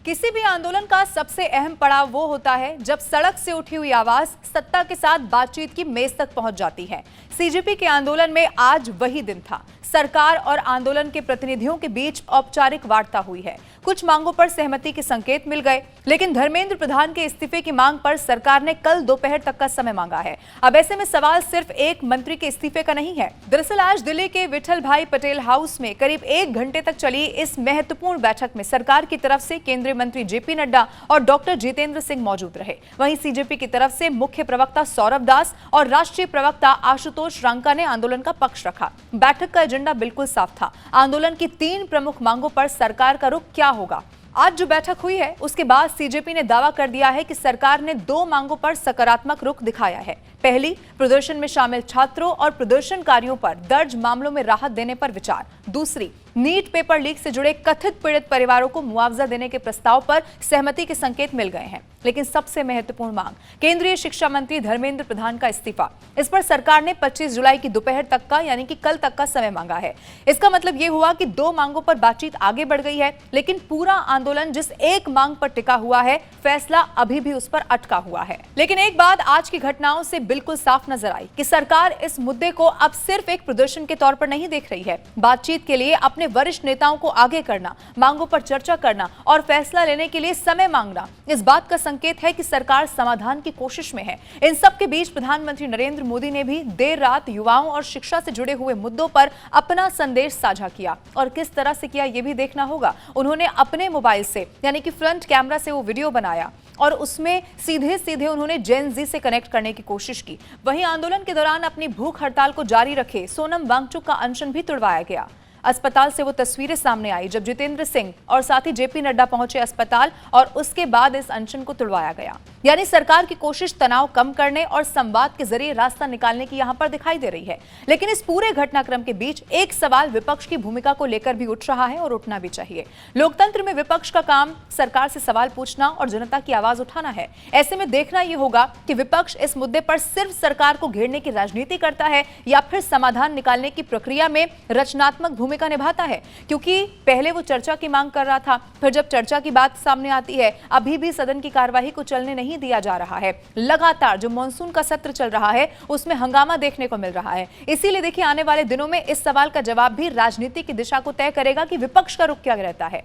किसी भी आंदोलन का सबसे अहम पड़ाव वो होता है जब सड़क से उठी हुई आवाज सत्ता के साथ बातचीत की मेज तक पहुंच जाती है। सीजेपी के आंदोलन में आज वही दिन था। सरकार और आंदोलन के प्रतिनिधियों के बीच औपचारिक वार्ता हुई है। कुछ मांगों पर सहमति के संकेत मिल गए, लेकिन धर्मेंद्र प्रधान के इस्तीफे की मांग पर सरकार ने कल दोपहर तक का समय मांगा है। अब ऐसे में सवाल सिर्फ एक मंत्री के इस्तीफे का नहीं है। दरअसल आज दिल्ली के विठल भाई पटेल हाउस में करीब 1 घंटे तक चली इस महत्वपूर्ण बैठक में सरकार की तरफ से केंद्रीय मंत्री जेपी नड्डा और डॉक्टर जितेंद्र सिंह मौजूद रहे। वहीं सीजेपी की तरफ से मुख्य प्रवक्ता सौरभ दास और राष्ट्रीय प्रवक्ता आशुतोष रांका ने आंदोलन का पक्ष रखा। बैठक का एजेंडा बिल्कुल साफ था। आंदोलन की 3 प्रमुख मांगों पर सरकार का रुख क्या होगा। आज जो बैठक हुई है उसके बाद सीजेपी ने दावा कर दिया है कि सरकार ने 2 मांगों पर सकारात्मक रुख दिखाया है। पहली, प्रदर्शन में शामिल छात्रों और प्रदर्शनकारियों पर दर्ज मामलों में राहत देने पर विचार। दूसरी, नीट पेपर लीक से जुड़े कथित पीड़ित परिवारों को मुआवजा देने के प्रस्ताव पर सहमति के संकेत मिल गए हैं। लेकिन सबसे महत्वपूर्ण मांग, केंद्रीय शिक्षा मंत्री धर्मेंद्र प्रधान का इस्तीफा। इस पर सरकार ने 25 जुलाई की दोपहर तक का यानी कि कल तक का समय मांगा है। इसका मतलब यह हुआ कि 2 मांगों पर बातचीत आगे बढ़ गई है, लेकिन पूरा आंदोलन जिस एक मांग पर टिका हुआ है, फैसला अभी भी उस पर अटका हुआ है। लेकिन एक बात आज की घटनाओं से बिल्कुल साफ नजर आई कि सरकार इस मुद्दे को अब सिर्फ एक प्रदर्शन के तौर पर नहीं देख रही है। बातचीत के लिए अपने वरिष्ठ नेताओं को आगे करना, मांगों पर चर्चा करना और फैसला लेने के लिए समय मांगना, इस बात का संकेत है कि सरकार समाधान की कोशिश में है। इन सब के बीच प्रधानमंत्री नरेंद्र मोदी ने भी देर रात युवाओं और शिक्षा से जुड़े हुए मुद्दों पर अपना संदेश साझा किया और किस तरह से किया यह भी देखना होगा। उन्होंने अपने मोबाइल से यानी कि फ्रंट कैमरा से वो वीडियो बनाया और उसमें सीधे सीधे उन्होंने जेन जी से कनेक्ट करने की कोशिश की। वहीं आंदोलन के दौरान अपनी भूख हड़ताल को जारी रखे सोनम वांगचुक का अनशन भी तुड़वाया गया। अस्पताल से वो तस्वीरें सामने आई जब जितेंद्र सिंह और साथ ही जेपी नड्डा पहुंचे अस्पताल और उसके बाद इस अनशन को तुड़वाया गया। यानी सरकार की कोशिश तनाव कम करने और संवाद के जरिए रास्ता निकालने की यहां पर दिखाई दे रही है। लेकिन इस पूरे घटनाक्रम के बीच एक सवाल विपक्ष की भूमिका को लेकर भी उठ रहा है और उठना भी चाहिए। लोकतंत्र में विपक्ष का काम सरकार से सवाल पूछना और जनता की आवाज उठाना है। ऐसे में देखना यह होगा कि विपक्ष इस मुद्दे पर सिर्फ सरकार को घेरने की राजनीति करता है या फिर समाधान निकालने की प्रक्रिया में रचनात्मक भूमिका निभाता है। क्योंकि पहले वो चर्चा की मांग कर रहा था, फिर जब चर्चा की बात सामने आती है, अभी भी सदन की कार्यवाही को चलने नहीं दिया जा रहा है। लगातार जो मानसून का सत्र चल रहा है उसमें हंगामा देखने को मिल रहा है। इसीलिए देखिए आने वाले दिनों में इस सवाल का जवाब भी राजनीति की दिशा को तय करेगा कि विपक्ष का रुख क्या रहता है।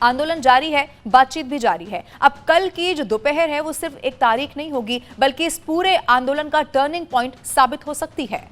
आंदोलन जारी है, बातचीत भी जारी है। अब कल की जो दोपहर है वो सिर्फ एक तारीख नहीं होगी, बल्कि इस पूरे आंदोलन का टर्निंग पॉइंट साबित हो सकती है।